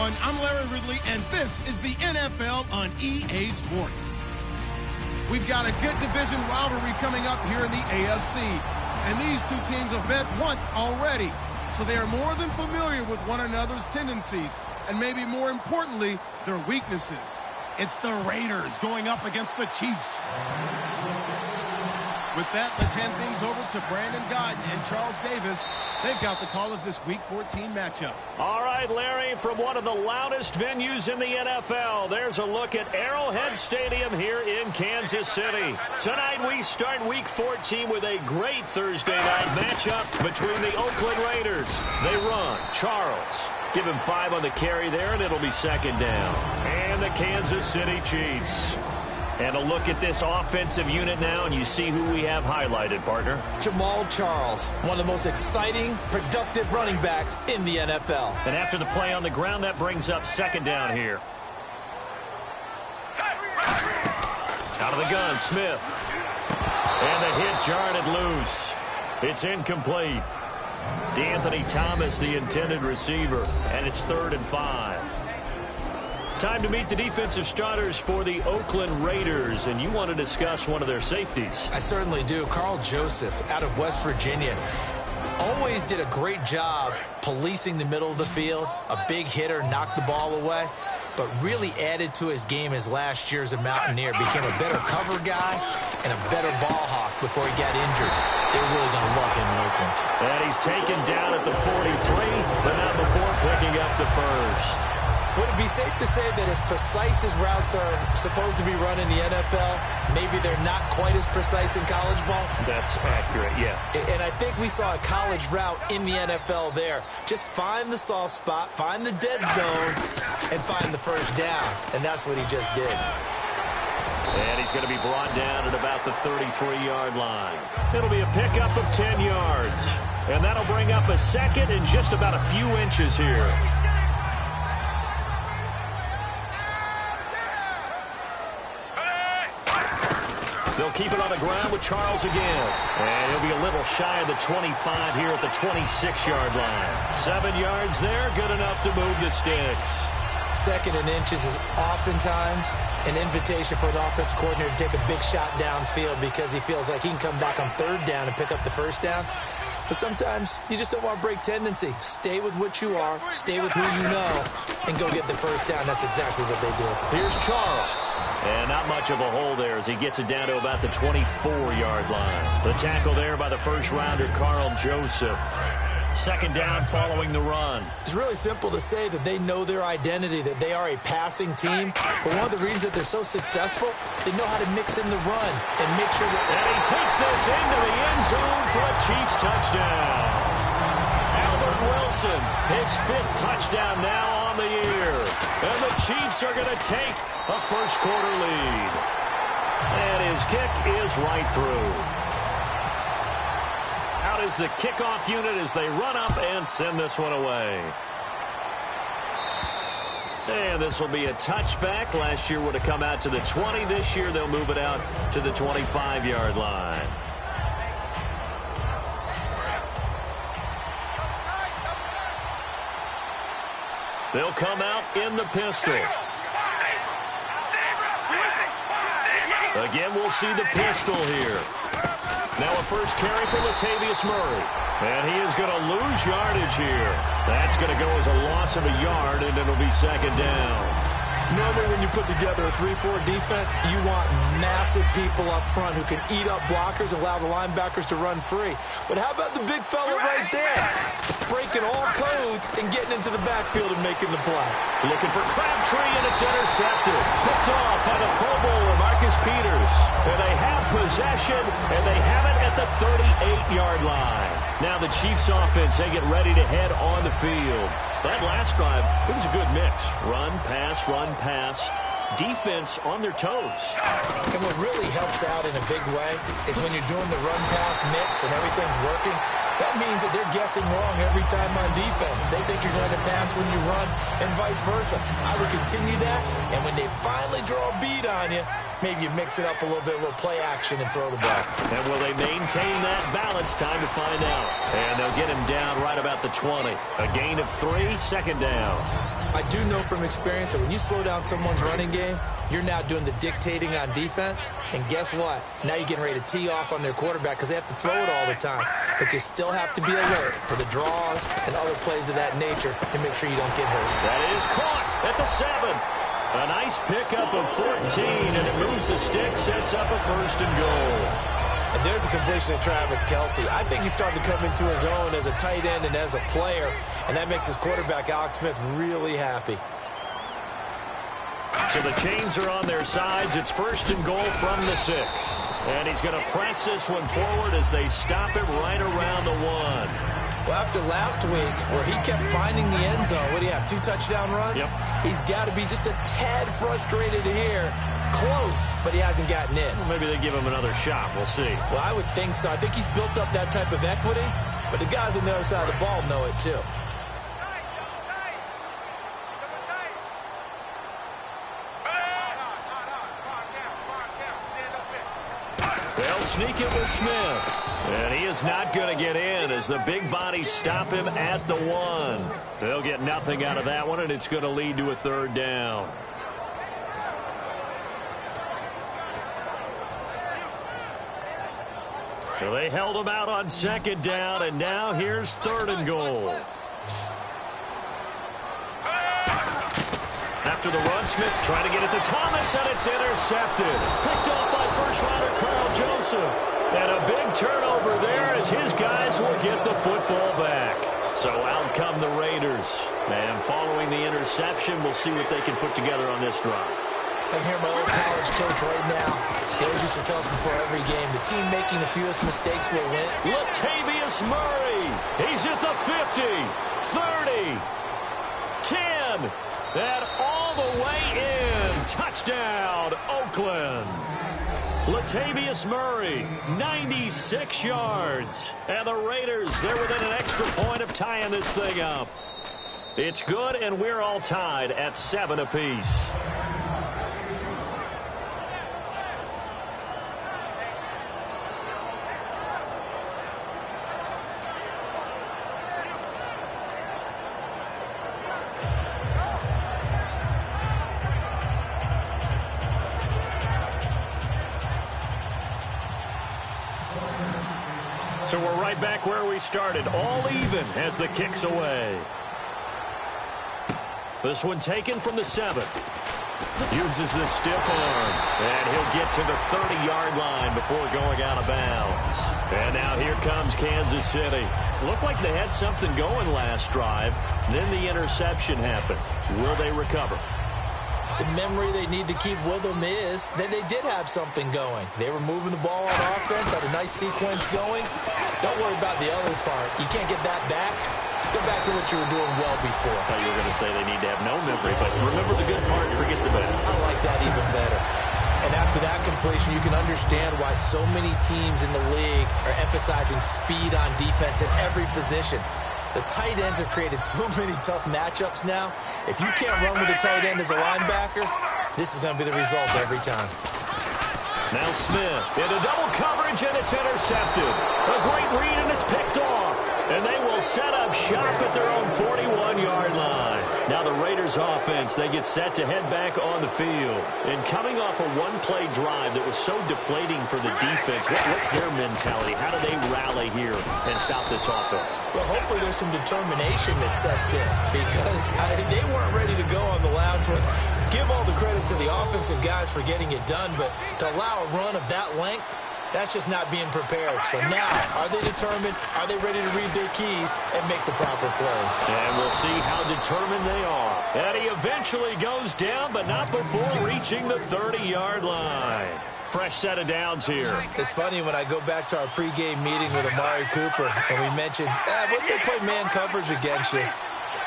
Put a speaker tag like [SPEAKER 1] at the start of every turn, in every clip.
[SPEAKER 1] everyone. I'm Larry Ridley, and this is the NFL on EA Sports. We've got a good division rivalry coming up here in the AFC, and these two teams have met once already, so they are more than familiar with one another's tendencies, and maybe more importantly, their weaknesses. It's the Raiders going up against the Chiefs. With that, let's hand things over to Brandon Godden and Charles Davis. They've got the call of this Week 14 matchup.
[SPEAKER 2] All right, Larry, from one of the loudest venues in the NFL, there's a look at Arrowhead Stadium here in Kansas City. Tonight we start Week 14 with a great Thursday night matchup between the Oakland Raiders. They run. Charles. Give him 5 on the carry there, and it'll be second down. And the Kansas City Chiefs. And a look at this offensive unit now, and you see who we have highlighted, partner.
[SPEAKER 3] Jamal Charles, one of the most exciting, productive running backs in the NFL.
[SPEAKER 2] And after the play on the ground, that brings up second down here. Out of the gun, Smith. And the hit jarred loose. It's incomplete. D'Anthony Thomas, the intended receiver, and it's 3rd and 5. Time to meet the defensive starters for the Oakland Raiders, and you want to discuss one of their safeties.
[SPEAKER 3] I certainly do. Carl Joseph out of West Virginia. Always did a great job policing the middle of the field. A big hitter, knocked the ball away, but really added to his game his last year as a Mountaineer. Became a better cover guy and a better ball hawk before he got injured. They're really going to love him in Oakland.
[SPEAKER 2] And he's taken down at the 43, but not before picking up the first.
[SPEAKER 3] Would it be safe to say that as precise as routes are supposed to be run in the NFL, maybe they're not quite as precise in college ball?
[SPEAKER 2] That's accurate, yeah.
[SPEAKER 3] And I think we saw a college route in the NFL there. Just find the soft spot, find the dead zone, and find the first down. And that's what he just did.
[SPEAKER 2] And he's going to be brought down at about the 33-yard line. It'll be a pickup of 10 yards. And that'll bring up a second and just about a few inches here. They'll keep it on the ground with Charles again. And he'll be a little shy of the 25 here at the 26-yard line. 7 yards there, good enough to move the sticks.
[SPEAKER 3] 2nd and inches is oftentimes an invitation for an offense coordinator to take a big shot downfield because he feels like he can come back on 3rd down and pick up the first down. But sometimes you just don't want to break tendency. Stay with what you are, stay with who you know, and go get the first down. That's exactly what they did.
[SPEAKER 2] Here's Charles. And not much of a hole there as he gets it down to about the 24-yard line. The tackle there by the first-rounder, Carl Joseph. 2nd down following the run.
[SPEAKER 3] It's really simple to say that they know their identity, that they are a passing team. But one of the reasons that they're so successful, they know how to mix in the run and make sure that...
[SPEAKER 2] And he takes this into the end zone for a Chiefs touchdown. Albert Wilson, his 5th touchdown now on the year. And the Chiefs are going to take a first-quarter lead. And his kick is right through. Out is the kickoff unit as they run up and send this one away. And this will be a touchback. Last year would have come out to the 20. This year they'll move it out to the 25-yard line. They'll come out in the pistol. Again, we'll see the pistol here. Now a first carry for Latavius Murray. And he is going to lose yardage here. That's going to go as a loss of a yard, and it'll be 2nd down.
[SPEAKER 3] Normally when you put together a 3-4 defense, you want massive people up front who can eat up blockers and allow the linebackers to run free. But how about the big fella right there? Breaking all codes and getting into the backfield and making the play.
[SPEAKER 2] Looking for Crabtree, and it's intercepted. Picked off by the Pro Bowler, Marcus Peters. And they have possession, and they have it at the 38-yard line. Now the Chiefs offense, they get ready to head on the field. That last drive, it was a good mix. Run, pass, defense on their toes.
[SPEAKER 3] And what really helps out in a big way is when you're doing the run-pass mix and everything's working, that means that they're guessing wrong every time on defense. They think you're going to pass when you run and vice versa. I would continue that, and when they finally draw a bead on you, maybe you mix it up a little bit, a little play action, and throw the ball.
[SPEAKER 2] And will they maintain that balance? Time to find out. And they'll get him down right about the 20. A gain of 3, 2nd down.
[SPEAKER 3] I do know from experience that when you slow down someone's running game, you're now doing the dictating on defense. And guess what? Now you're getting ready to tee off on their quarterback because they have to throw it all the time. But you still have to be alert for the draws and other plays of that nature and make sure you don't get hurt.
[SPEAKER 2] That is caught at the 7. A nice pickup of 14, and it moves the stick, sets up a 1st and goal.
[SPEAKER 3] And there's a completion to Travis Kelce. I think he's starting to come into his own as a tight end and as a player, and that makes his quarterback, Alex Smith, really happy.
[SPEAKER 2] So the chains are on their sides. It's 1st and goal from the 6. And he's going to press this one forward as they stop him right around the 1.
[SPEAKER 3] Well, after last week where he kept finding the end zone, what do you have, 2 touchdown runs?
[SPEAKER 2] Yep.
[SPEAKER 3] He's got to be just a tad frustrated here. Close, but he hasn't gotten in.
[SPEAKER 2] Well, maybe they give him another shot. We'll see.
[SPEAKER 3] Well, I would think so. I think he's built up that type of equity, but the guys on the other side of the ball know it too.
[SPEAKER 2] They'll sneak it with Smith. And he is not going to get in as the big bodies stop him at the 1. They'll get nothing out of that one, and it's going to lead to a 3rd down. So they held him out on 2nd down, and now here's 3rd and goal. After the run, Smith trying to get it to Thomas, and it's intercepted. Picked off by first-rounder Carl Joseph. And a big turnover there as his guys will get the football back. So out come the Raiders. And following the interception, we'll see what they can put together on this drive.
[SPEAKER 3] I hear my old college coach right now. He always used to tell us before every game, the team making the fewest mistakes will win.
[SPEAKER 2] Latavius Murray. He's at the 50, 30, 10, and all the way in. Touchdown, Oakland. Latavius Murray, 96 yards. And the Raiders, they're within an extra point of tying this thing up. It's good, and we're all tied at 7 apiece. So we're right back where we started, all even as the kick's away. This one taken from the 7. Uses the stiff arm, and he'll get to the 30-yard line before going out of bounds. And now here comes Kansas City. Looked like they had something going last drive. Then the interception happened. Will they recover?
[SPEAKER 3] The memory they need to keep with them is that they did have something going. They were moving the ball on offense, had a nice sequence going. Don't worry about the other part. You can't get that back. Let's go back to what you were doing well before.
[SPEAKER 2] I thought you were going to say they need to have no memory, but remember the good part and forget the bad.
[SPEAKER 3] I like that even better. And after that completion, you can understand why so many teams in the league are emphasizing speed on defense at every position. The tight ends have created so many tough matchups now. If you can't run with a tight end as a linebacker, this is going to be the result every time.
[SPEAKER 2] Now Smith into double coverage, and it's intercepted. A great read, and it's picked off. And they will set up shop at their own 41-yard line. Now the Raiders offense, they get set to head back on the field. And coming off a one-play drive that was so deflating for the defense, what's their mentality? How do they rally here and stop this offense?
[SPEAKER 3] Well, hopefully there's some determination that sets in because they weren't ready to go on the last one. Give all the credit to the offensive guys for getting it done, but to allow a run of that length, that's just not being prepared. So now, are they determined? Are they ready to read their keys and make the proper plays?
[SPEAKER 2] And we'll see how determined they are. And he eventually goes down, but not before reaching the 30-yard line. Fresh set of downs here.
[SPEAKER 3] It's funny when I go back to our pregame meeting with Amari Cooper, and we mentioned, what they play man coverage against you.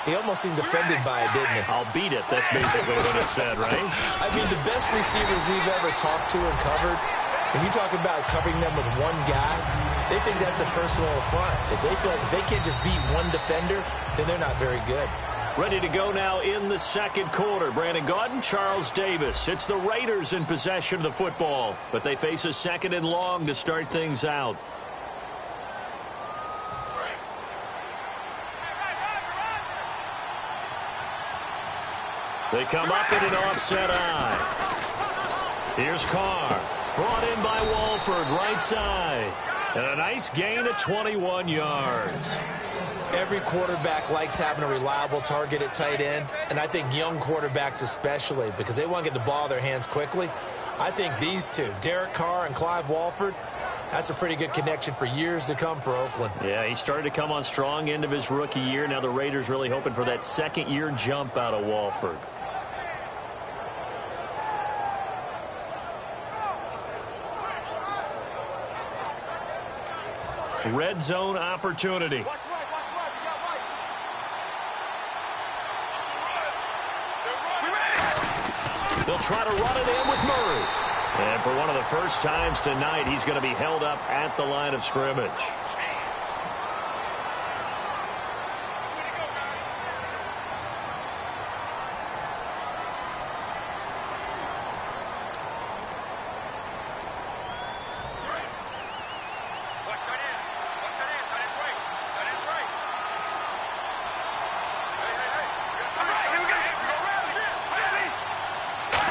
[SPEAKER 3] He almost seemed offended by it, didn't he?
[SPEAKER 2] I'll beat it. That's basically what it said, right?
[SPEAKER 3] I mean, the best receivers we've ever talked to and covered, when you talk about covering them with one guy, they think that's a personal affront. If they feel like if they can't just beat one defender, then they're not very good.
[SPEAKER 2] Ready to go now in the second quarter. Brandon Gaudin, Charles Davis. It's the Raiders in possession of the football, but they face a 2nd and long to start things out. They come up in an offset eye. Here's Carr. Brought in by Walford, right side. And a nice gain of 21 yards.
[SPEAKER 3] Every quarterback likes having a reliable target at tight end, and I think young quarterbacks especially, because they want to get the ball in their hands quickly. I think these two, Derek Carr and Clive Walford, that's a pretty good connection for years to come for Oakland.
[SPEAKER 2] Yeah, he started to come on strong end of his rookie year. Now the Raiders really hoping for that second-year jump out of Walford. Red zone opportunity. They'll try to run it in with Murray. And for one of the first times tonight, he's going to be held up at the line of scrimmage.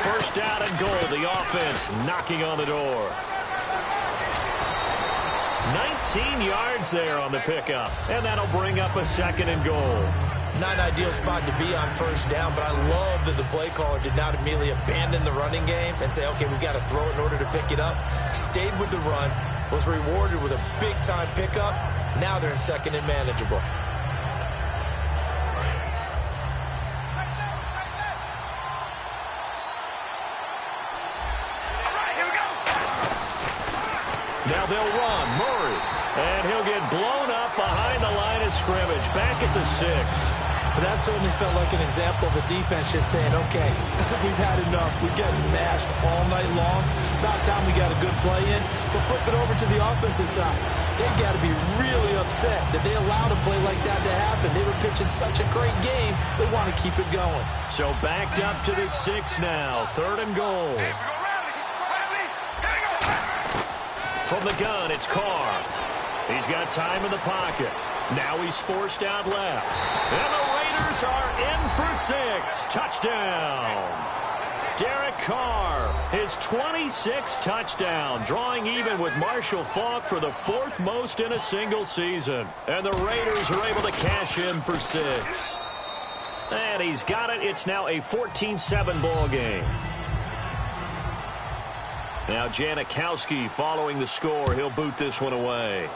[SPEAKER 2] First down and goal. The offense knocking on the door. 19 yards there on the pickup. And that'll bring up a second and goal.
[SPEAKER 3] Not an ideal spot to be on first down, but I love that the play caller did not immediately abandon the running game and say, okay, we've got to throw it in order to pick it up. Stayed with the run, was rewarded with a big-time pickup. Now they're in second and manageable.
[SPEAKER 2] Now they'll run. Murray. And he'll get blown up behind the line of scrimmage. Back at the 6.
[SPEAKER 3] That certainly felt like an example of the defense just saying, okay, we've had enough. We're getting mashed all night long. About time we got a good play in. But flip it over to the offensive side. They've got to be really upset that they allowed a play like that to happen. They were pitching such a great game. They want to keep it going.
[SPEAKER 2] So backed up to the 6 now. Third and goal. From the gun, it's Carr. He's got time in the pocket. Now he's forced out left. And the Raiders are in for 6. Touchdown. Derek Carr, his 26th touchdown, drawing even with Marshall Faulk for the 4th most in a single season. And the Raiders are able to cash in for 6. And he's got it. It's now a 14-7 ball game. Now Janikowski following the score. He'll boot this one away.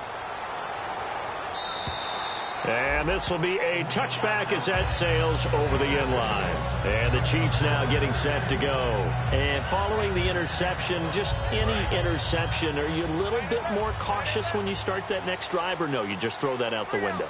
[SPEAKER 2] And this will be a touchback as that sails over the end line. And the Chiefs now getting set to go. And following the interception, just any interception, are you a little bit more cautious when you start that next drive, or no, you just throw that out the window?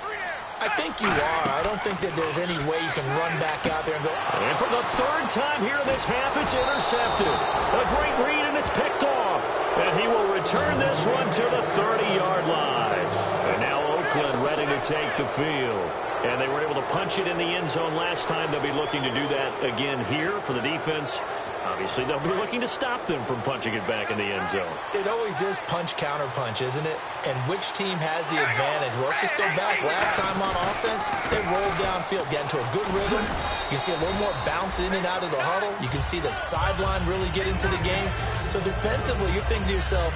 [SPEAKER 3] I think you are. I don't think that there's any way you can run back out there and go.
[SPEAKER 2] And for the 3rd time here in this half, it's intercepted. A great read, and it's picked off. And he will return this one to the 30-yard line. And now Oakland ready to take the field. And they were able to punch it in the end zone last time. They'll be looking to do that again here for the defense. Obviously, they'll be looking to stop them from punching it back in the end zone.
[SPEAKER 3] It always is punch-counter-punch, isn't it? And which team has the advantage? Well, let's just go back. Last time on offense, they rolled downfield, get into a good rhythm. You can see a little more bounce in and out of the huddle. You can see the sideline really get into the game. So defensively, you're thinking to yourself,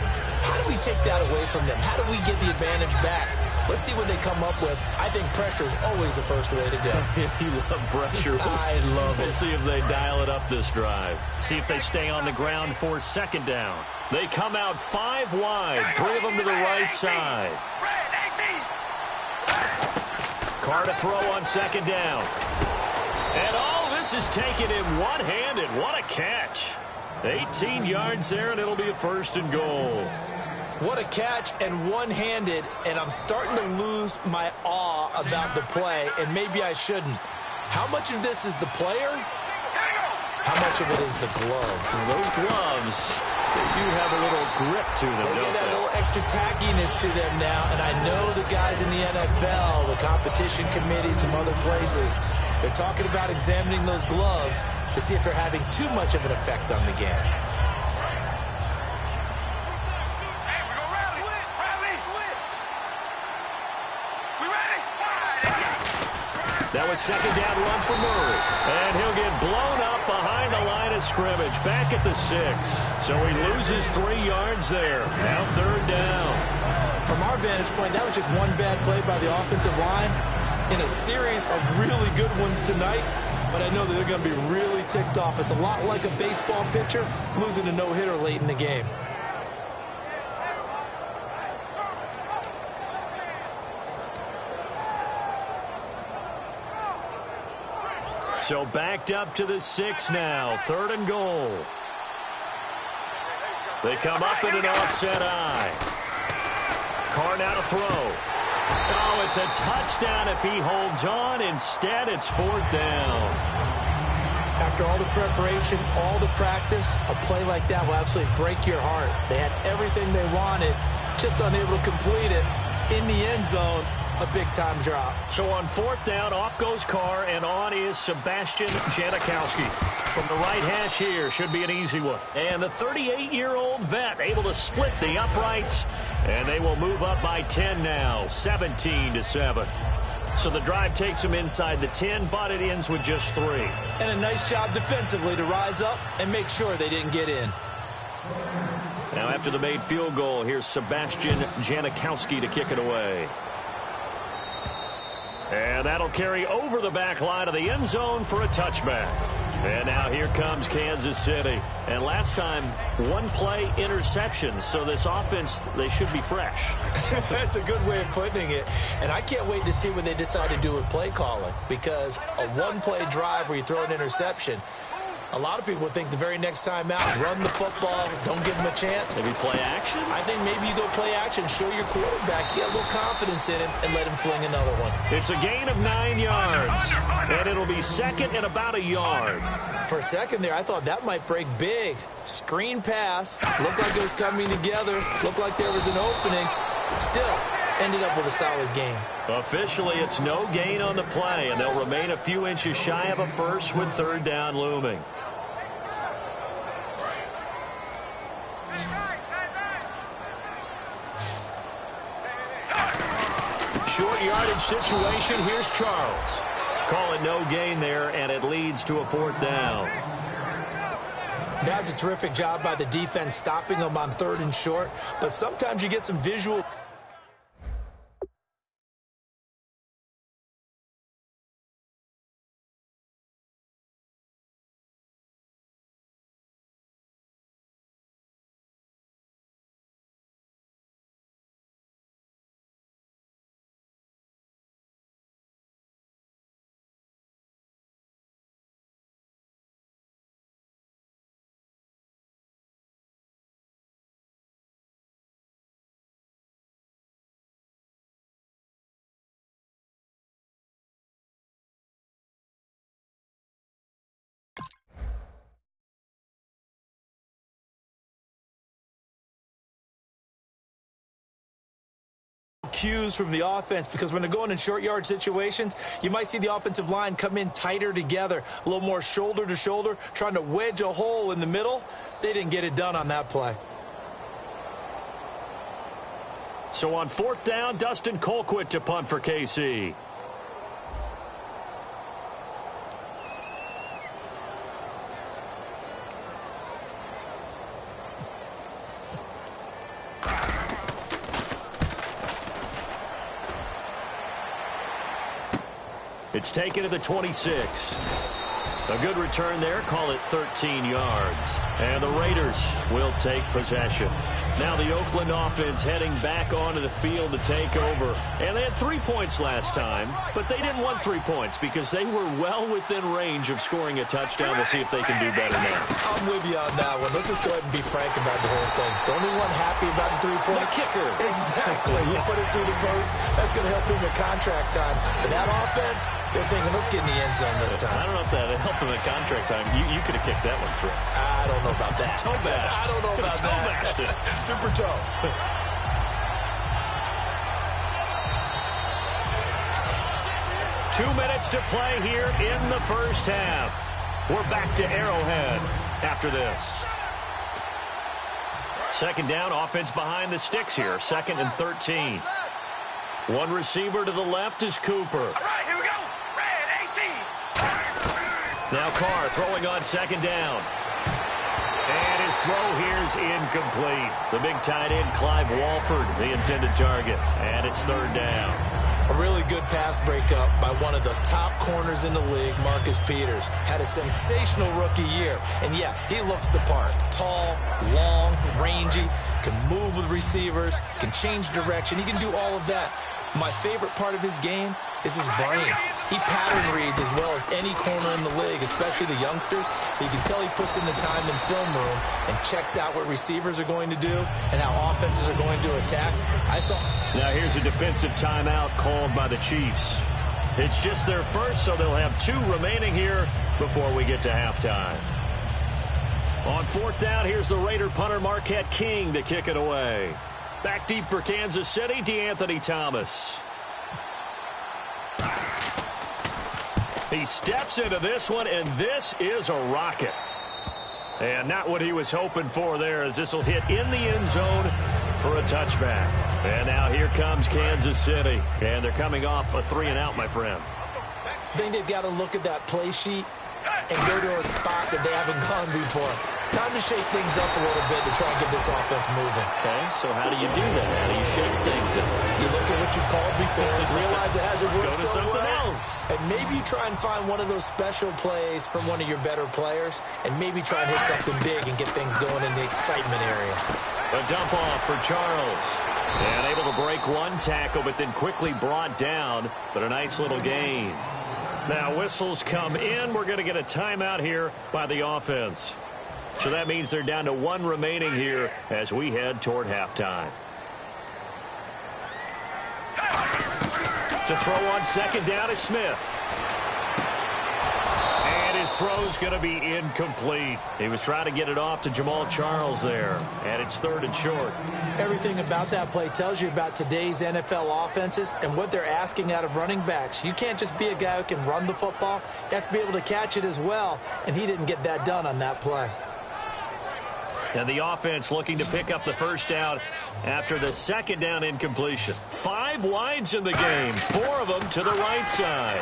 [SPEAKER 3] how do we take that away from them? How do we get the advantage back? Let's see what they come up with. I think pressure is always the first way to go.
[SPEAKER 2] You love pressure.
[SPEAKER 3] I love it.
[SPEAKER 2] We'll see if they dial it up this drive. See if they stay on the ground for second down. They come out 5 wide, 3 of them to the right side. Carr to throw on second down. And all this is taken in one-handed. What a catch. 18 yards there, and it'll be a 1st and goal.
[SPEAKER 3] What a catch, and one-handed, and I'm starting to lose my awe about the play, and maybe I shouldn't. How much of this is the player? How much of it is the glove?
[SPEAKER 2] Well, those gloves, they do have a little grip to them,
[SPEAKER 3] they
[SPEAKER 2] don't
[SPEAKER 3] get that
[SPEAKER 2] they?
[SPEAKER 3] little extra tackiness to them now, and I know the guys in the NFL, the competition committee, some other places, they're talking about examining those gloves to see if they're having too much of an effect on the game. That was second down run for Murray. And he'll get blown up
[SPEAKER 2] behind the line of scrimmage, back at the 6. So he loses 3 yards there. Now 3rd down.
[SPEAKER 3] From our vantage point, that was just one bad play by the offensive line in a series of really good ones tonight. But I know that they're going to be really ticked off. It's a lot like a baseball pitcher losing a no-hitter late in the game.
[SPEAKER 2] So backed up to the 6 now. 3rd and goal. They come up in an offset eye. Carr now to throw. Oh, it's a touchdown if he holds on. Instead, it's 4th down.
[SPEAKER 3] After all the preparation, all the practice, a play like that will absolutely break your heart. They had everything they wanted, just unable to complete it. In the end zone, a big-time drop.
[SPEAKER 2] So on 4th down, off goes Carr, and on is Sebastian Janikowski. From the right hash here, should be an easy one. And the 38-year-old vet able to split the uprights, and they will move up by 10 now, 17-7. So the drive takes them inside the 10, but it ends with just 3.
[SPEAKER 3] And a nice job defensively to rise up and make sure they didn't get in.
[SPEAKER 2] Now after the made field goal, here's Sebastian Janikowski to kick it away. And that'll carry over the back line of the end zone for a touchback. And now here comes Kansas City. And last time, 1-play interception. So this offense, they should be fresh.
[SPEAKER 3] That's a good way of putting it. And I can't wait to see what they decide to do with play calling. Because a 1-play drive where you throw an interception, a lot of people would think the very next time out, run the football, don't give them a chance.
[SPEAKER 2] Maybe play action?
[SPEAKER 3] I think maybe you go play action, show your quarterback, get a little confidence in him, and let him fling another one.
[SPEAKER 2] It's a gain of 9 yards, and it'll be 2nd and about a yard.
[SPEAKER 3] For a second there, I thought that might break big. Screen pass, looked like it was coming together, looked like there was an opening. Still, ended up with a solid gain.
[SPEAKER 2] Officially, it's no gain on the play, and they'll remain a few inches shy of a first with 3rd down looming. Short yardage situation. Here's Charles. Call it no gain there, and it leads to a 4th down.
[SPEAKER 3] That was a terrific job by the defense stopping them on 3rd and short, but sometimes you get some visual. Cues from the offense, because when they're going in short yard situations, you might see the offensive line come in tighter together, a little more shoulder to shoulder, trying to wedge a hole in the middle. They didn't get it done on that play.
[SPEAKER 2] So on 4th down, Dustin Colquitt to punt for KC. It's taken to the 26. A good return there. Call it 13 yards. And the Raiders will take possession. Now the Oakland offense heading back onto the field to take over. And they had 3 points last time, but they didn't want 3 points because they were well within range of scoring a touchdown. We'll see if they can do better now.
[SPEAKER 3] I'm with you on that one. Let's just go ahead and be frank about the whole thing. The only one happy about the 3-point.
[SPEAKER 2] The kicker.
[SPEAKER 3] Exactly. You put it through the post. That's going to help him in contract time. But that offense, they're thinking, let's get in the end zone this time.
[SPEAKER 2] I don't know if that helped him in contract time. You could have kicked that one through.
[SPEAKER 3] I don't know about that.
[SPEAKER 2] Toe bash.
[SPEAKER 3] I don't know about
[SPEAKER 2] toe
[SPEAKER 3] that.
[SPEAKER 2] Bashed it.
[SPEAKER 3] Super toe.
[SPEAKER 2] Two minutes to play here in the first half. We're back to Arrowhead after this. 2nd down, offense behind the sticks here. 2nd and 13. One receiver to the left is Cooper.
[SPEAKER 4] All right, here we go. Red 18.
[SPEAKER 2] Now Carr throwing on second down. And his throw here is incomplete. The big tight end, Clive Walford, the intended target. And it's third down.
[SPEAKER 3] A really good pass breakup by one of the top corners in the league, Marcus Peters. Had a sensational rookie year. And yes, he looks the part. Tall, long, rangy, can move with receivers, can change direction. He can do all of that. My favorite part of his game is his brain. He pattern reads as well as any corner in the league, especially the youngsters. So you can tell he puts in the time in film room and checks out what receivers are going to do and how offenses are going to attack.
[SPEAKER 2] Now here's a defensive timeout called by the Chiefs. It's just their first, so they'll have 2 remaining here before we get to halftime. On fourth down, here's the Raider punter Marquette King to kick it away. Back deep for Kansas City, DeAnthony Thomas. He steps into this one, and this is a rocket. And not what he was hoping for there, as this will hit in the end zone for a touchback. And now here comes Kansas City. And they're coming off a 3-and-out, my friend.
[SPEAKER 3] I think they've got to look at that play sheet and go to a spot that they haven't gone before. Time to shake things up a little bit to try and get this offense moving.
[SPEAKER 2] Okay, so how do you do that? How do you shake things up?
[SPEAKER 3] You look at what you called before, realize it hasn't worked
[SPEAKER 2] Go to
[SPEAKER 3] so
[SPEAKER 2] something
[SPEAKER 3] well,
[SPEAKER 2] else.
[SPEAKER 3] and maybe you try and find one of those special plays from one of your better players, and maybe try and hit something big and get things going in the excitement area.
[SPEAKER 2] A dump off for Charles. And able to break one tackle, but then quickly brought down. But a nice little gain. Now whistles come in. We're going to get a timeout here by the offense. So that means they're down to 1 remaining here as we head toward halftime. To throw on second down is Smith. And his throw's going to be incomplete. He was trying to get it off to Jamal Charles there. And it's 3rd and short.
[SPEAKER 3] Everything about that play tells you about today's NFL offenses and what they're asking out of running backs. You can't just be a guy who can run the football. You have to be able to catch it as well. And he didn't get that done on that play.
[SPEAKER 2] And the offense looking to pick up the first down after the second down incompletion. 5 wides in the game, 4 of them to the right side.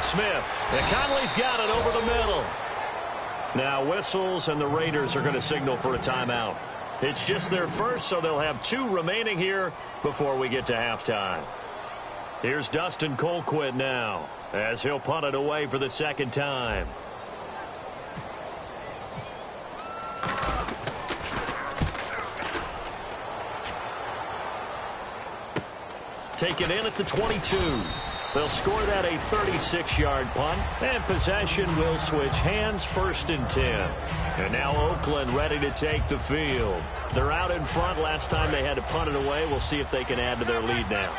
[SPEAKER 2] Smith, and Conley's got it over the middle. Now whistles, and the Raiders are going to signal for a timeout. It's just their first, so they'll have 2 remaining here before we get to halftime. Here's Dustin Colquitt now, as he'll punt it away for the second time. Taken in at the 22. They'll score that a 36-yard punt, and possession will switch hands, 1st and 10. And now Oakland ready to take the field. They're out in front. Last time they had to punt it away. We'll see if they can add to their lead now.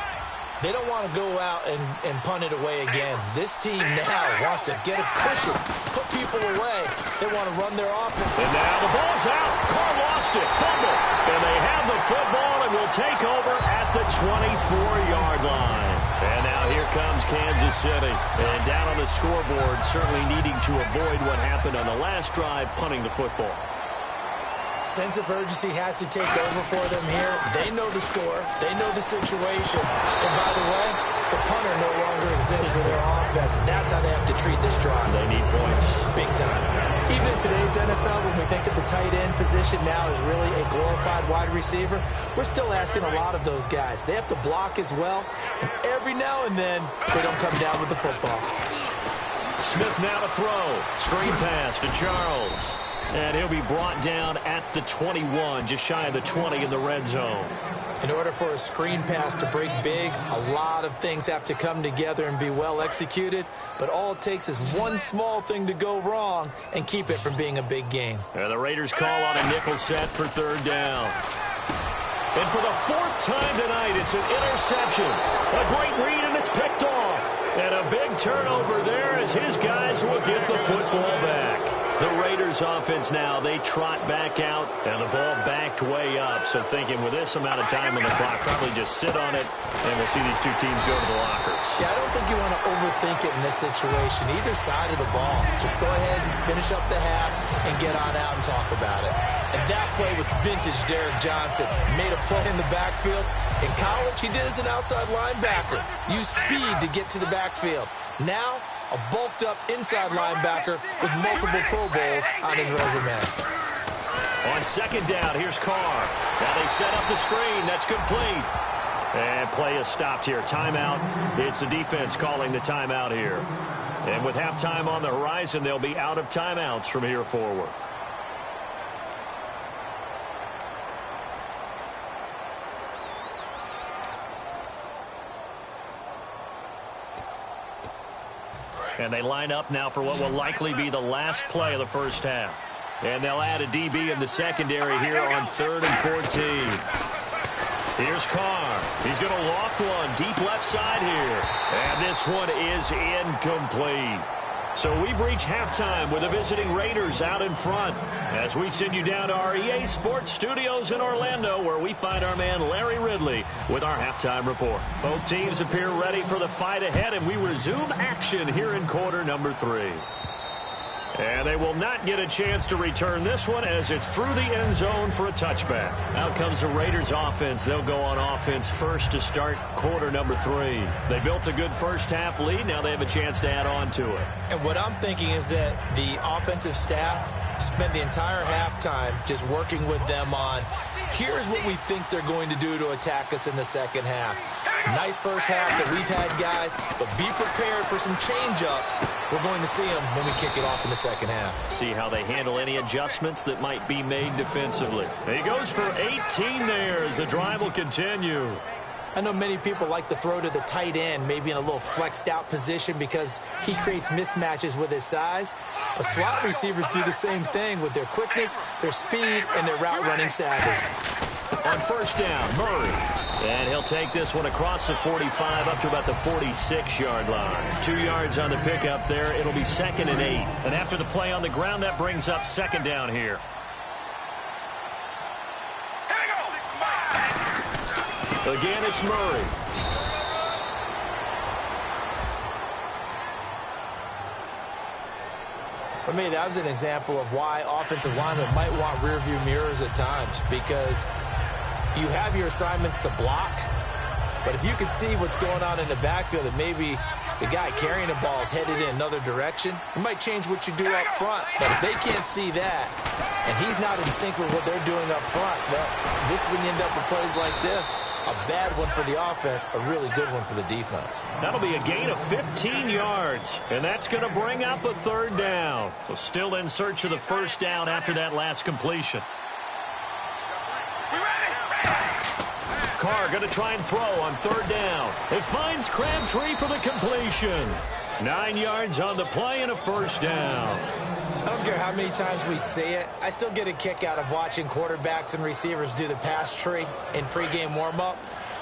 [SPEAKER 3] They don't want to go out and punt it away again. This team now wants to get a cushion, put people away. They want to run their offense.
[SPEAKER 2] And now the ball's out. Carr lost it. Fumble. And they have the football and will take over at the 24-yard line. And now here comes Kansas City. And down on the scoreboard, certainly needing to avoid what happened on the last drive, punting the football.
[SPEAKER 3] Sense of urgency has to take over for them here. They know the score. They know the situation. And by the way, the punter no longer exists for their offense. And that's how they have to treat this drive.
[SPEAKER 2] They need points.
[SPEAKER 3] Big time. Even in today's NFL, when we think of the tight end position now as really a glorified wide receiver, we're still asking a lot of those guys. They have to block as well. And every now and then, they don't come down with the football.
[SPEAKER 2] Smith now to throw. Screen pass to Charles. And he'll be brought down at the 21, just shy of the 20 in the red zone.
[SPEAKER 3] In order for a screen pass to break big, a lot of things have to come together and be well executed. But all it takes is one small thing to go wrong and keep it from being a big game.
[SPEAKER 2] And the Raiders call on a nickel set for 3rd down. And for the 4th time tonight, it's an interception. A great read, and it's picked off. And a big turnover there as his guys will get the football back. The Raiders offense now, they trot back out, and the ball backed way up. So thinking with this amount of time on the clock, probably just sit on it, and we'll see these 2 teams go to the lockers.
[SPEAKER 3] Yeah, I don't think you want to overthink it in this situation, either side of the ball. Just go ahead and finish up the half and get on out and talk about it. And that play was vintage Derek Johnson. Made a play in the backfield. In college, he did as an outside linebacker. Used speed to get to the backfield. Now, a bulked-up inside linebacker with multiple Pro Bowls on his resume.
[SPEAKER 2] On second down, here's Carr. Now they set up the screen. That's complete. And play is stopped here. Timeout. It's the defense calling the timeout here. And with halftime on the horizon, they'll be out of timeouts from here forward. And they line up now for what will likely be the last play of the first half. And they'll add a DB in the secondary here on 3rd and 14. Here's Carr. He's going to loft one deep left side here. And this one is incomplete. So we've reached halftime with the visiting Raiders out in front as we send you down to our EA Sports Studios in Orlando, where we find our man Larry Ridley with our halftime report. Both teams appear ready for the fight ahead, and we resume action here in quarter number 3. And they will not get a chance to return this one as it's through the end zone for a touchback. Out comes the Raiders offense. They'll go on offense first to start quarter number 3. They built a good first half lead. Now they have a chance to add on to it.
[SPEAKER 3] And what I'm thinking is that the offensive staff spent the entire halftime just working with them on, here's what we think they're going to do to attack us in the second half. Nice first half that we've had, guys, but be prepared for some change-ups. We're going to see them when we kick it off in the second half.
[SPEAKER 2] See how they handle any adjustments that might be made defensively. He goes for 18 there as the drive will continue.
[SPEAKER 3] I know many people like to throw to the tight end, maybe in a little flexed out position because he creates mismatches with his size. But slot receivers do the same thing with their quickness, their speed, and their route running savvy.
[SPEAKER 2] On first down, Murray. And he'll take this one across the 45 up to about the 46-yard line. 2 yards on the pickup there. It'll be 2nd and 8. And after the play on the ground, that brings up 2nd down here. Again, it's Murray.
[SPEAKER 3] For me, that was an example of why offensive linemen might want rearview mirrors at times, because you have your assignments to block, but if you can see what's going on in the backfield and maybe the guy carrying the ball is headed in another direction, it might change what you do up front. But if they can't see that and he's not in sync with what they're doing up front, well, this is when you end up with plays like this. A bad one for the offense, a really good one for the defense.
[SPEAKER 2] That'll be a gain of 15 yards, and that's going to bring up a 3rd down. So still in search of the first down after that last completion. Carr going to try and throw on 3rd down. It finds Crabtree for the completion. 9 yards on the play and a first down.
[SPEAKER 3] I don't care how many times we see it. I still get a kick out of watching quarterbacks and receivers do the pass tree in pregame warm-up.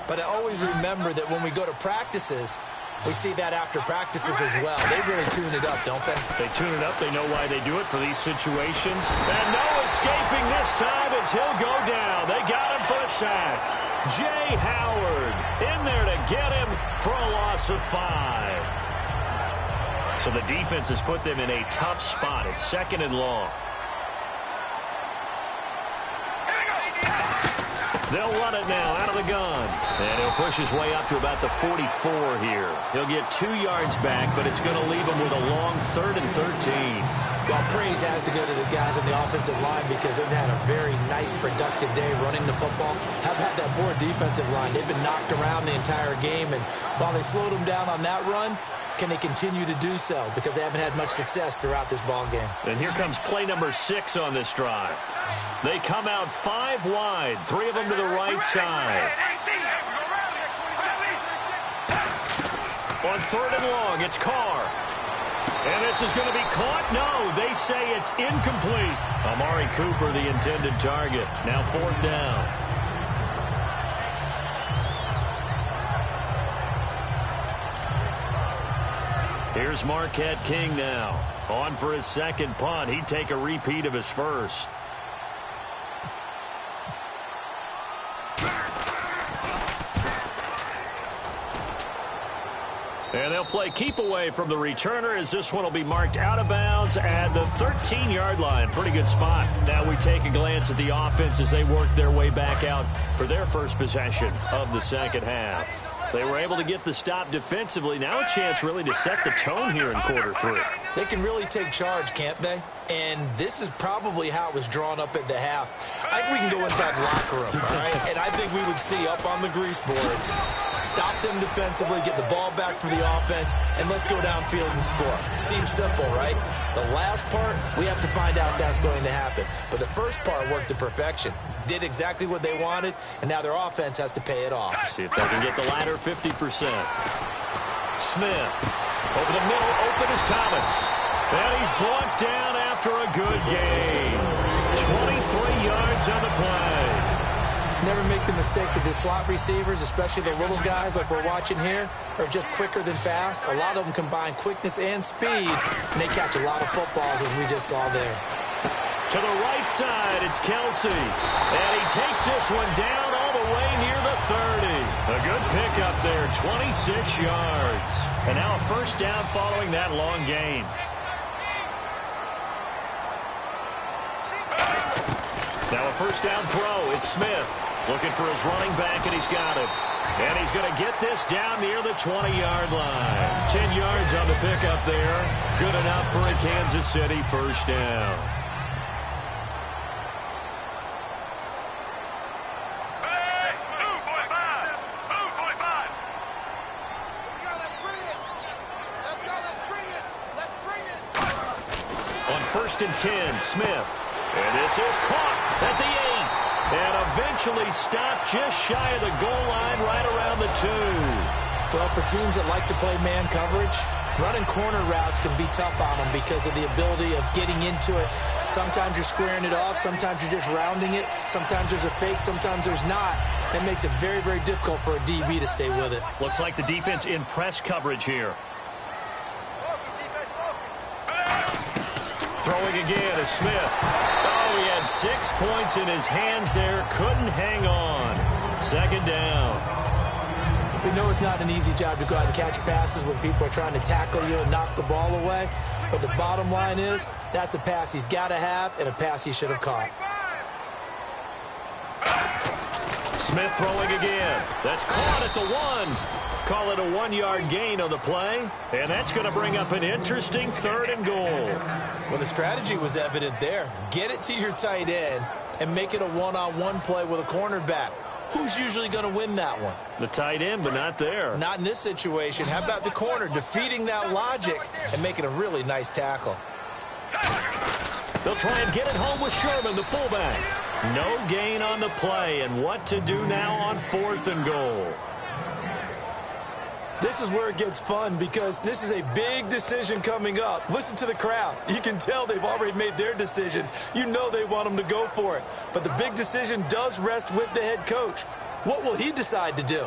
[SPEAKER 3] But I always remember that when we go to practices, we see that after practices as well. They really tune it up, don't they?
[SPEAKER 2] They tune it up. They know why they do it for these situations. And no escaping this time as he'll go down. They got him for a sack. Jay Howard in there to get him for a loss of 5. So the defense has put them in a tough spot. It's 2nd and long. They'll run it now out of the gun. And he'll push his way up to about the 44 here. He'll get 2 yards back, but it's going to leave him with a long 3rd and 13.
[SPEAKER 3] Well, praise has to go to the guys on the offensive line because they've had a very nice, productive day running the football. How about that poor defensive line? They've been knocked around the entire game, and while they slowed them down on that run, can they continue to do so? Because they haven't had much success throughout this ball game.
[SPEAKER 2] And here comes play number 6 on this drive. They come out 5 wide, 3 of them to the right side. On 3rd and long, it's Carr. And this is going to be caught. No, they say it's incomplete. Amari Cooper, the intended target. Now 4th down. Here's Marquette King now. On for his 2nd punt. He'd take a repeat of his first. And they'll play keep away from the returner as this one will be marked out of bounds at the 13-yard line. Pretty good spot. Now we take a glance at the offense as they work their way back out for their first possession of the second half. They were able to get the stop defensively. Now a chance really to set the tone here in quarter 3.
[SPEAKER 3] They can really take charge, can't they? And this is probably how it was drawn up at the half. I think we can go inside the locker room, all right? And I think we would see up on the grease boards, stop them defensively, get the ball back for the offense, and let's go downfield and score. Seems simple, right? The last part, we have to find out if that's going to happen. But the first part worked to perfection. Did exactly what they wanted, and now their offense has to pay it off.
[SPEAKER 2] See if they can get the latter 50%. Smith, over the middle, open is Thomas. And he's brought down after a good game. 23 yards on the play.
[SPEAKER 3] Never make the mistake that the slot receivers, especially the little guys like we're watching here, are just quicker than fast. A lot of them combine quickness and speed, and they catch a lot of footballs, as we just saw there.
[SPEAKER 2] To the right side, it's Kelsey. And he takes this one down all the way near the 30. A good pickup there, 26 yards. And now a first down following that long gain. Now a first down throw. It's Smith looking for his running back, and he's got it. And he's going to get this down near the 20-yard line. 10 yards on the pickup there. Good enough for a Kansas City first down. On 1st and 10, Smith. And this is caught at the 8. And eventually stopped just shy of the goal line right around the 2.
[SPEAKER 3] Well, for teams that like to play man coverage, running corner routes can be tough on them because of the ability of getting into it. Sometimes you're squaring it off. Sometimes you're just rounding it. Sometimes there's a fake. Sometimes there's not. That makes it very, very difficult for a DB to stay with it.
[SPEAKER 2] Looks like the defense in press coverage here. Throwing again is Smith. Oh, he had 6 points in his hands there. Couldn't hang on. 2nd down.
[SPEAKER 3] We know it's not an easy job to go out and catch passes when people are trying to tackle you and knock the ball away. But the bottom line is, that's a pass he's got to have and a pass he should have caught.
[SPEAKER 2] Smith throwing again. That's caught at the 1. Call it a 1-yard gain on the play. And that's going to bring up an interesting 3rd and goal.
[SPEAKER 3] Well, the strategy was evident there. Get it to your tight end and make it a one-on-one play with a cornerback. Who's usually going to win that one?
[SPEAKER 2] The tight end, but not there.
[SPEAKER 3] Not in this situation. How about the corner defeating that logic and making a really nice tackle?
[SPEAKER 2] They'll try and get it home with Sherman, the fullback. No gain on the play, and what to do now on 4th and goal.
[SPEAKER 3] This is where it gets fun because this is a big decision coming up. Listen to the crowd. You can tell they've already made their decision. You know they want them to go for it. But the big decision does rest with the head coach. What will he decide to do?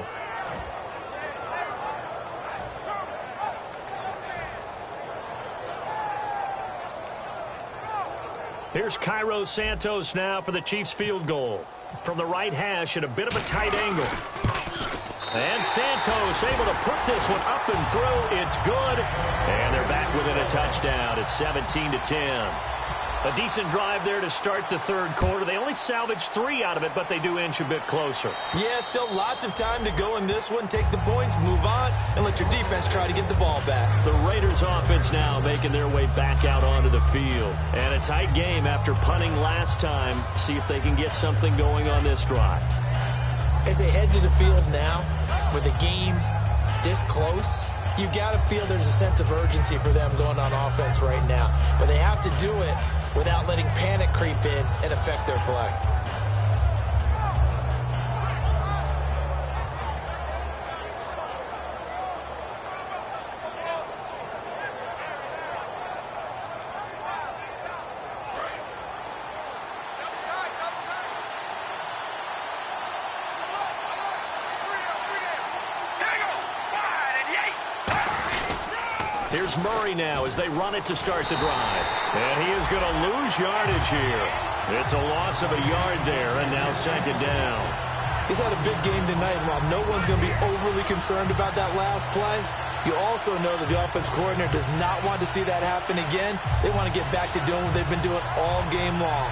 [SPEAKER 2] Here's Cairo Santos now for the Chiefs field goal. From the right hash at a bit of a tight angle. And Santos able to put this one up and through. It's good. And they're back within a touchdown. It's 17-10. A decent drive there to start the 3rd quarter. They only salvaged 3 out of it, but they do inch a bit closer.
[SPEAKER 3] Yeah, still lots of time to go in this one. Take the points, move on, and let your defense try to get the ball back.
[SPEAKER 2] The Raiders offense now making their way back out onto the field. And a tight game after punting last time. See if they can get something going on this drive.
[SPEAKER 3] As they head to the field now, with the game this close, you've got to feel there's a sense of urgency for them going on offense right now. But they have to do it without letting panic creep in and affect their play.
[SPEAKER 2] Here's Murray now as they run it to start the drive. And he is going to lose yardage here. It's a loss of a yard there, and now 2nd down.
[SPEAKER 3] He's had a big game tonight, and while no one's going to be overly concerned about that last play, you also know that the offense coordinator does not want to see that happen again. They want to get back to doing what they've been doing all game long.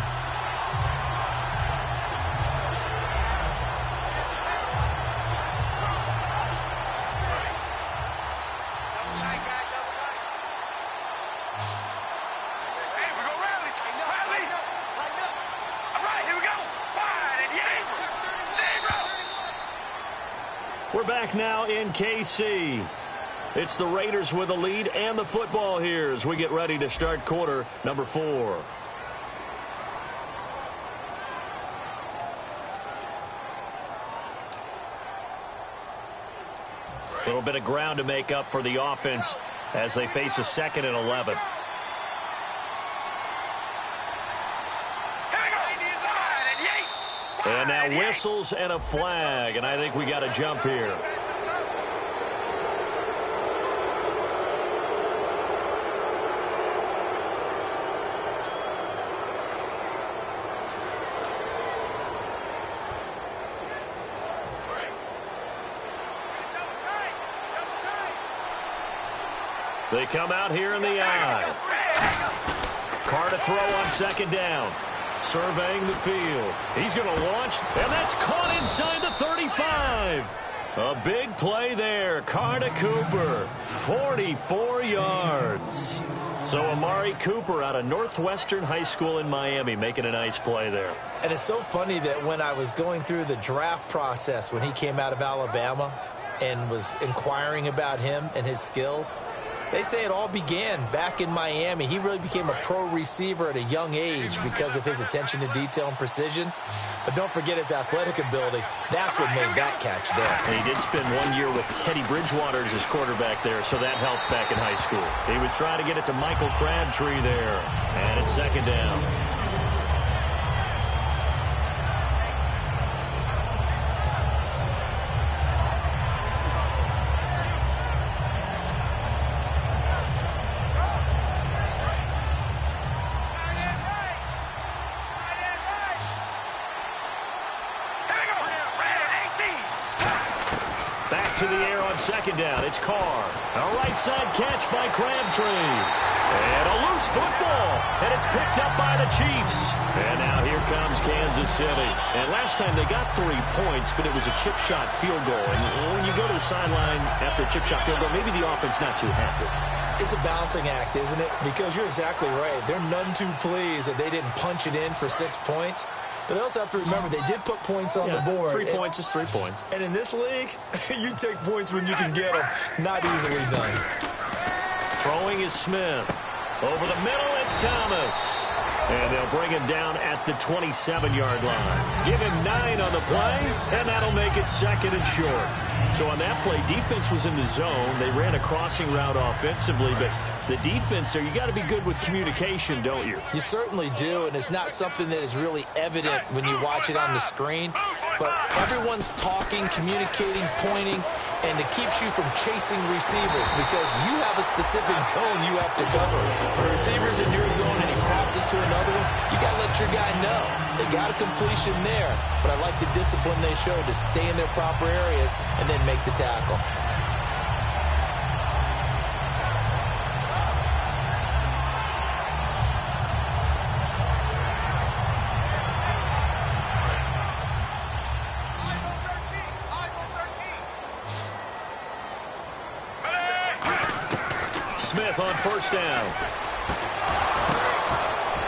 [SPEAKER 2] We're back now in KC. It's the Raiders with the lead and the football here as we get ready to start quarter number 4. A little bit of ground to make up for the offense as they face a 2nd and 11. And now whistles and a flag, and I think we got a jump here. They come out here in the eye. Carr to throw on 2nd down. Surveying the field. He's going to launch, and that's caught inside the 35. A big play there. Carr to Cooper. 44 yards. So Amari Cooper out of Northwestern High School in Miami making a nice play there.
[SPEAKER 3] And it's so funny that when I was going through the draft process when he came out of Alabama and was inquiring about him and his skills, they say it all began back in Miami. He really became a pro receiver at a young age because of his attention to detail and precision. But don't forget his athletic ability. That's what made that catch there.
[SPEAKER 2] And he did spend 1 year with Teddy Bridgewater as his quarterback there, so that helped back in high school. He was trying to get it to Michael Crabtree there. And it's 2nd down. To the air on 2nd down. It's Carr. A right side catch by Crabtree. And a loose football. And it's picked up by the Chiefs. And now here comes Kansas City. And last time they got 3 points, but it was a chip shot field goal. And when you go to the sideline after a chip shot field goal, maybe the offense not too happy.
[SPEAKER 3] It's a balancing act, isn't it? Because you're exactly right. They're none too pleased that they didn't punch it in for 6 points. But they also have to remember they did put points on the board.
[SPEAKER 2] 3 points is 3 points.
[SPEAKER 3] And in this league, you take points when you can get them. Not easily done.
[SPEAKER 2] Throwing is Smith. Over the middle, it's Thomas. And they'll bring him down at the 27-yard line. Give him 9 on the play, and that'll make it 2nd and short. So on that play, defense was in the zone. They ran a crossing route offensively, but the defense there, you got to be good with communication, don't you?
[SPEAKER 3] You certainly do, and it's not something that is really evident when you watch it on the screen. But everyone's talking, communicating, pointing, and it keeps you from chasing receivers because you have a specific zone you have to cover. When a receiver's in your zone and he crosses to another one, you got to let your guy know. They got a completion there, but I like the discipline they showed to stay in their proper areas and then make the tackle.
[SPEAKER 2] Smith on 1st down.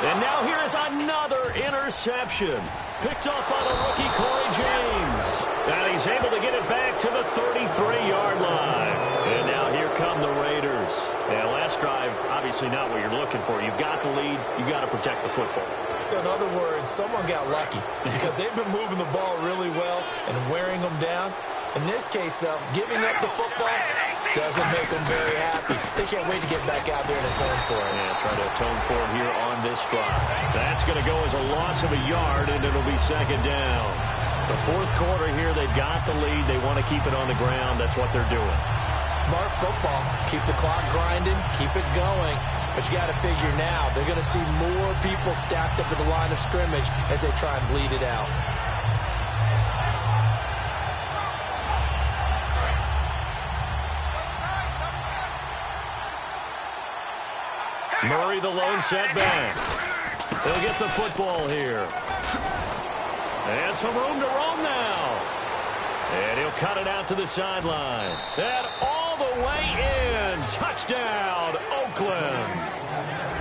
[SPEAKER 2] And now here is another interception. Picked up by the rookie Corey James. And he's able to get it back to the 33-yard line. And now here come the Raiders. And last drive, obviously not what you're looking for. You've got the lead. You've got to protect the football.
[SPEAKER 3] So in other words, someone got lucky because they've been moving the ball really well and wearing them down. In this case, though, giving up the football doesn't make them very happy. They can't wait to get back out there and atone for it.
[SPEAKER 2] Yeah, try to atone for it here on this drive. That's going to go as a loss of a yard, and it'll be 2nd down. The 4th quarter here, they've got the lead. They want to keep it on the ground. That's what they're doing.
[SPEAKER 3] Smart football. Keep the clock grinding. Keep it going. But you got to figure now, they're going to see more people stacked up at the line of scrimmage as they try and bleed it out.
[SPEAKER 2] Murray, the lone setback. They'll get the football here. And some room to roam now. And he'll cut it out to the sideline. And all the way in. Touchdown, Oakland.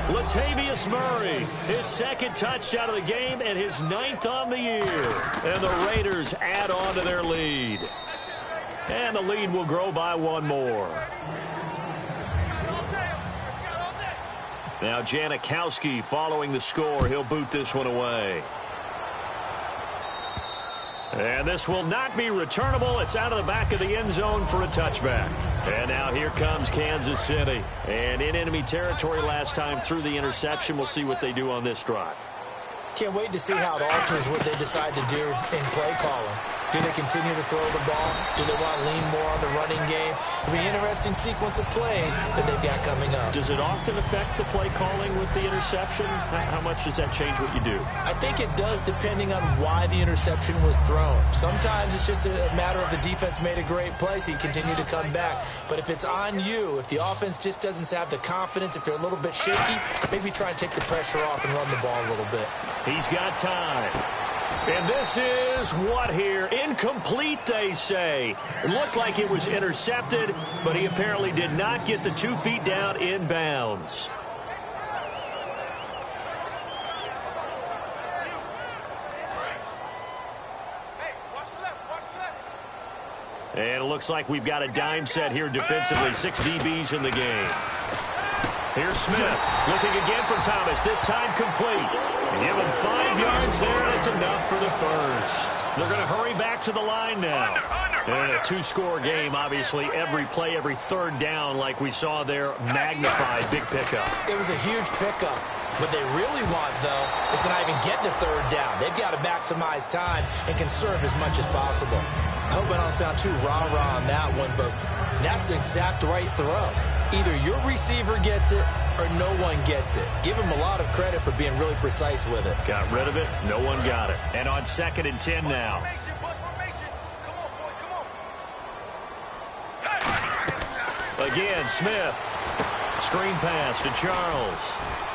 [SPEAKER 2] Latavius Murray, his 2nd touchdown of the game and his 9th on the year. And the Raiders add on to their lead. And the lead will grow by one more. Now Janikowski following the score. He'll boot this one away. And this will not be returnable. It's out of the back of the end zone for a touchback. And now here comes Kansas City. And in enemy territory last time through the interception. We'll see what they do on this drive.
[SPEAKER 3] Can't wait to see how it alters what they decide to do in play calling. Do they continue to throw the ball? Do they want to lean more on the running game? It'll be an interesting sequence of plays that they've got coming up.
[SPEAKER 2] Does it often affect the play calling with the interception? How much does that change what you do?
[SPEAKER 3] I think it does depending on why the interception was thrown. Sometimes it's just a matter of the defense made a great play, so you continue to come back. But if it's on you, if the offense just doesn't have the confidence, if they're a little bit shaky, maybe try and take the pressure off and run the ball a little bit.
[SPEAKER 2] He's got time. And this is what here? Incomplete, they say. It looked like it was intercepted, but he apparently did not get the 2 feet down in bounds. And it looks like we've got a dime set here defensively. 6 DBs in the game. Here's Smith, looking again for Thomas, this time complete. Give him 5 yards there, and it's enough for the first. They're going to hurry back to the line now. And a 2-score game, obviously, every play, every third down, like we saw there, magnified, big pickup.
[SPEAKER 3] It was a huge pickup. What they really want, though, is to not even get to third down. They've got to maximize time and conserve as much as possible. I hope I don't sound too rah-rah on that one, but that's the exact right throw. Either your receiver gets it or no one gets it. Give him a lot of credit for being really precise with it.
[SPEAKER 2] Got rid of it. No one got it. And on 2nd and 10 now. Again, Smith. Screen pass to Charles.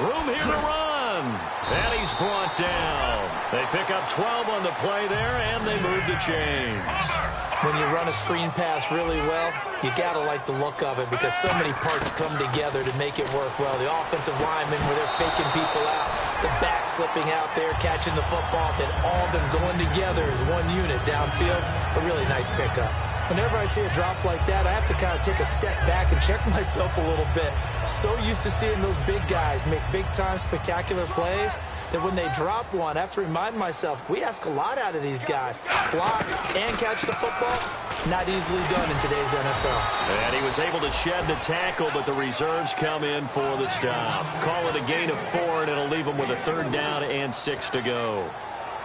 [SPEAKER 2] Room here to run. And he's brought down. They pick up 12 on the play there, and they move the chains.
[SPEAKER 3] When you run a screen pass really well, you got to like the look of it because so many parts come together to make it work well. The offensive linemen, where they're faking people out, the back slipping out there, catching the football, then all of them going together as one unit downfield. A really nice pickup. Whenever I see a drop like that, I have to kind of take a step back and check myself a little bit. So used to seeing those big guys make big-time spectacular plays that when they drop one, I have to remind myself, we ask a lot out of these guys. Block and catch the football, not easily done in today's NFL.
[SPEAKER 2] And he was able to shed the tackle, but the reserves come in for the stop. Call it a gain of 4, and it'll leave them with a 3rd down and 6 to go.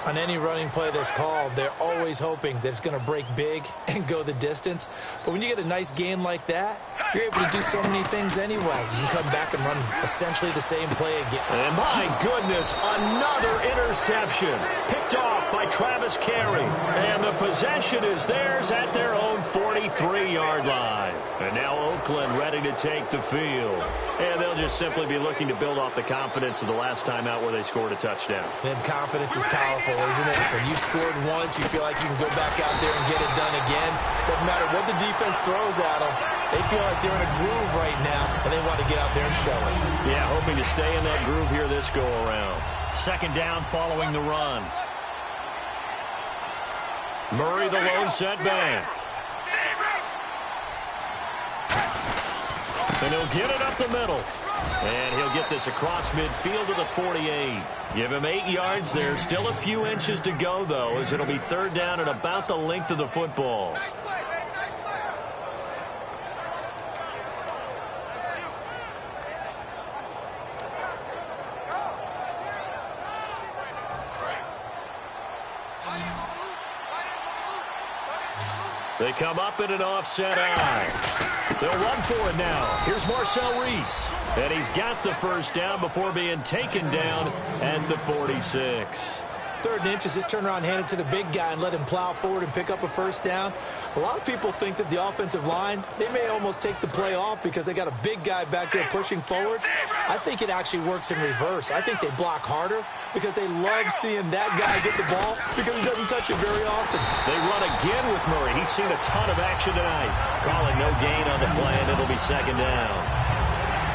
[SPEAKER 3] On any running play that's called, they're always hoping that it's going to break big and go the distance. But when you get a nice game like that, you're able to do so many things anyway. You can come back and run essentially the same play again.
[SPEAKER 2] And my goodness, another interception. Picked off by Travis Carey. And the possession is theirs at their own 43-yard line. And now Oakland ready to take the field. And they'll just simply be looking to build off the confidence of the last time out where they scored a touchdown.
[SPEAKER 3] And confidence is powerful, isn't it? When you've scored once, you feel like you can go back out there and get it done again. Doesn't matter what the defense throws at them. They feel like they're in a groove right now, and they want to get out there and show it.
[SPEAKER 2] Yeah, hoping to stay in that groove here this go-around. 2nd down following the run. Murray, the lone setback. And he'll get it up the middle. And he'll get this across midfield to the 48. Give him 8 yards there. Still a few inches to go, though, as it'll be 3rd down and about the length of the football. They come up in an offset eye. They'll run for it now. Here's Marcel Reese. And he's got the 1st down before being taken down at the 46.
[SPEAKER 3] 3rd and inches, just turn around and hand it to the big guy and let him plow forward and pick up a 1st down. A lot of people think that the offensive line, they may almost take the play off because they got a big guy back there pushing forward. I think it actually works in reverse. I think they block harder because they love seeing that guy get the ball because he doesn't touch it very often.
[SPEAKER 2] They run again with Murray. He's seen a ton of action tonight. Calling no gain on the play, and it'll be 2nd down.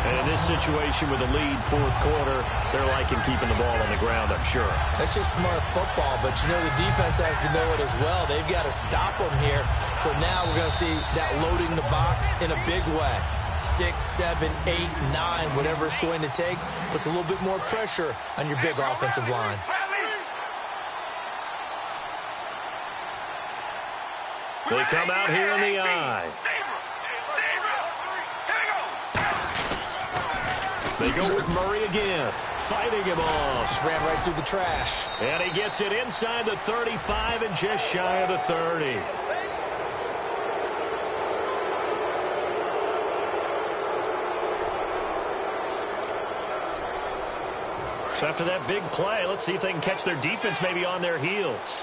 [SPEAKER 2] And in this situation with a lead fourth quarter, they're liking keeping the ball on the ground, I'm sure.
[SPEAKER 3] That's just smart football, but you know the defense has to know it as well. They've got to stop them here. So now we're going to see that loading the box in a big way. 6, 7, 8, 9, whatever it's going to take, puts a little bit more pressure on your big offensive line.
[SPEAKER 2] They come out here in the eye. They go with Murray again, fighting him off.
[SPEAKER 3] Just ran right through the trash.
[SPEAKER 2] And he gets it inside the 35 and just shy of the 30. So after that big play, let's see if they can catch their defense maybe on their heels.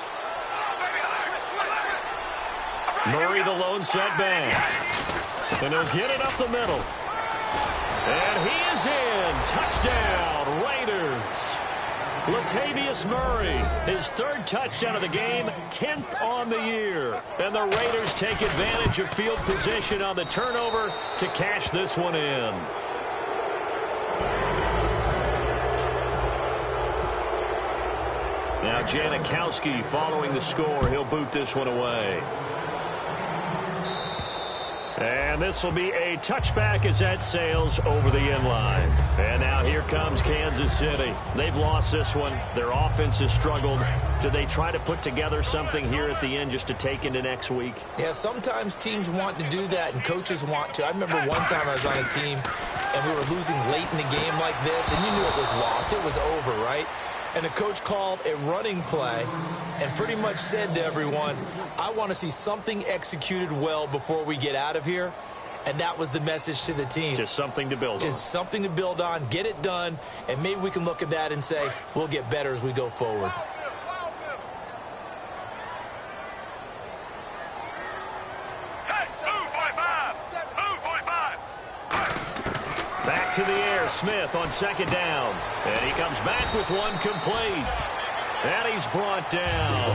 [SPEAKER 2] Murray, the lone setback. And he'll get it up the middle. And he is in. Touchdown, Raiders. Latavius Murray, his third touchdown of the game, 10th on the year. And the Raiders take advantage of field position on the turnover to cash this one in. Now Janikowski following the score. He'll boot this one away. And this will be a touchback as that sails over the inline. And now here comes Kansas City. They've lost this one. Their offense has struggled. Do they try to put together something here at the end just to take into next week?
[SPEAKER 3] Yeah, sometimes teams want to do that and coaches want to. I remember one time I was on a team and we were losing late in the game like this, and you knew it was lost. It was over, right? And the coach called a running play and pretty much said to everyone, I want to see something executed well before we get out of here. And that was the message to the team.
[SPEAKER 2] Just something to build on.
[SPEAKER 3] Just something to build on, get it done, and maybe we can look at that and say, we'll get better as we go forward.
[SPEAKER 2] Back to the air, Smith on second down. And he comes back with one complete. And he's brought down.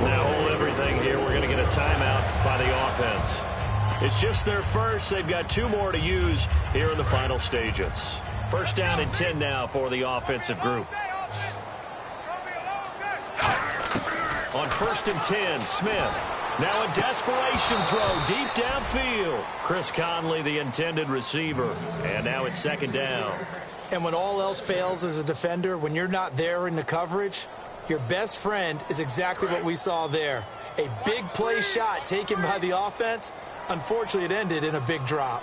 [SPEAKER 2] Now hold everything here. We're going to get a timeout by the offense. It's just their first. They've got 2 more to use here in the final stages. First down and 10 now for the offensive group. On 1st and 10, Smith. Now a desperation throw deep downfield. Chris Conley, the intended receiver. And now it's second down.
[SPEAKER 3] And when all else fails as a defender, when you're not there in the coverage, your best friend is exactly what we saw there. A big play shot taken by the offense. Unfortunately, it ended in a big drop.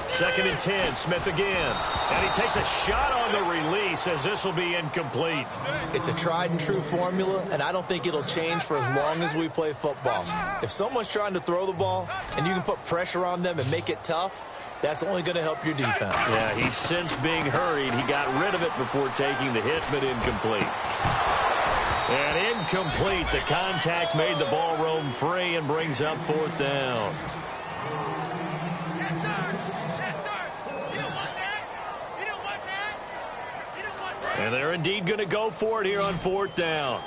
[SPEAKER 2] Second and 10, Smith again. And he takes a shot on the release as this will be incomplete.
[SPEAKER 3] It's a tried and true formula, and I don't think it'll change for as long as we play football. If someone's trying to throw the ball and you can put pressure on them and make it tough, that's only going to help your defense.
[SPEAKER 2] Yeah, he's since being hurried. He got rid of it before taking the hit, but incomplete. And incomplete. The contact made the ball roam free and brings up 4th down. And they're indeed going to go for it here on 4th down.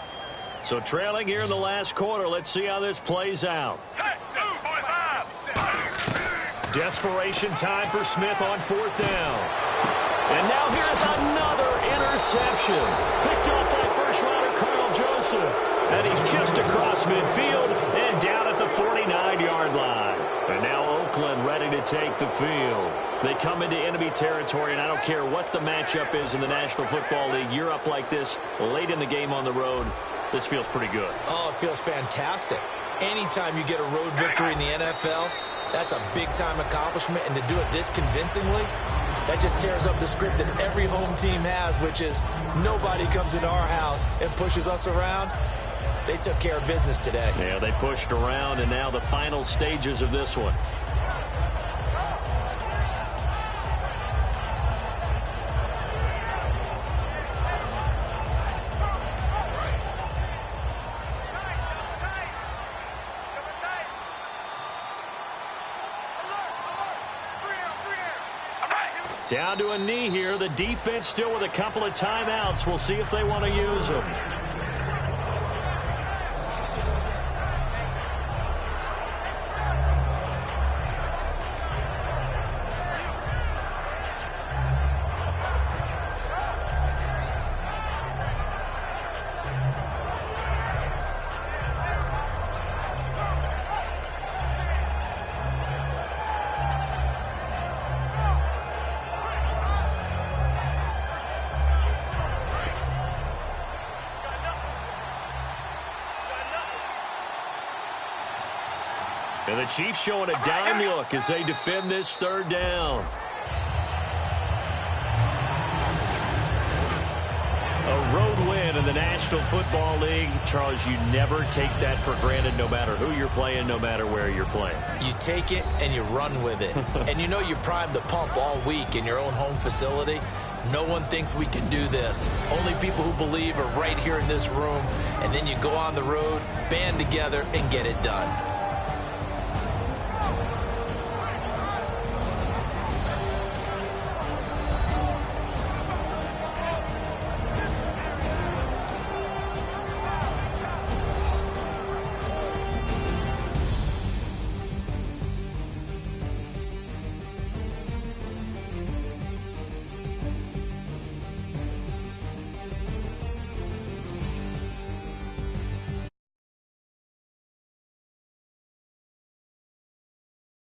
[SPEAKER 2] So trailing here in the last quarter. Let's see how this plays out. Desperation time for Smith on 4th down. And now here's another interception. Picked off by first-rounder Carl Joseph. And he's just across midfield and down at the 49-yard line. And now Oakland ready to take the field. They come into enemy territory, and I don't care what the matchup is in the National Football League. You're up like this late in the game on the road. This feels pretty good.
[SPEAKER 3] Oh, it feels fantastic. Anytime you get a road victory in the NFL, that's a big-time accomplishment. And to do it this convincingly, that just tears up the script that every home team has, which is nobody comes into our house and pushes us around. They took care of business today.
[SPEAKER 2] Yeah, they pushed around, and now the final stages of this one. Down to a knee here. The defense still with a couple of timeouts. We'll see if they want to use them. And the Chiefs showing a dime look as they defend this third down. A road win in the National Football League. Charles, you never take that for granted no matter who you're playing, no matter where you're playing.
[SPEAKER 3] You take it and you run with it. And you know you primed the pump all week in your own home facility. No one thinks we can do this. Only people who believe are right here in this room. And then you go on the road, band together, and get it done.